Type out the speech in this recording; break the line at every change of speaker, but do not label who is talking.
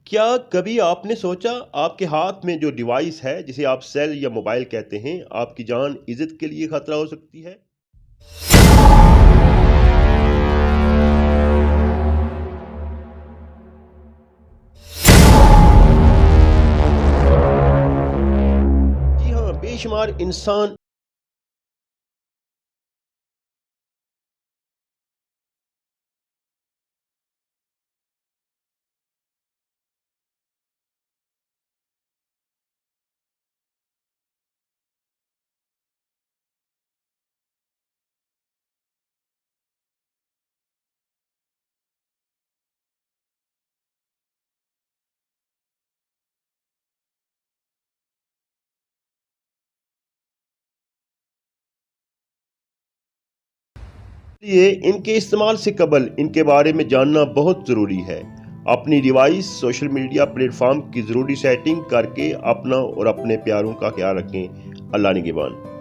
क्या कभी आपने सोचा आपके हाथ में जो डिवाइस है जिसे आप सेल या मोबाइल कहते हैं, आपकी जान इज़्ज़त के लिए खतरा हो सकती है? जी हाँ, बेशुमार इंसान लिए इनके इस्तेमाल से कबल इनके बारे में जानना बहुत ज़रूरी है। अपनी डिवाइस, सोशल मीडिया प्लेटफ़ॉर्म की ज़रूरी सेटिंग करके अपना और अपने प्यारों का ख्याल रखें। अल्लाह निगहबान।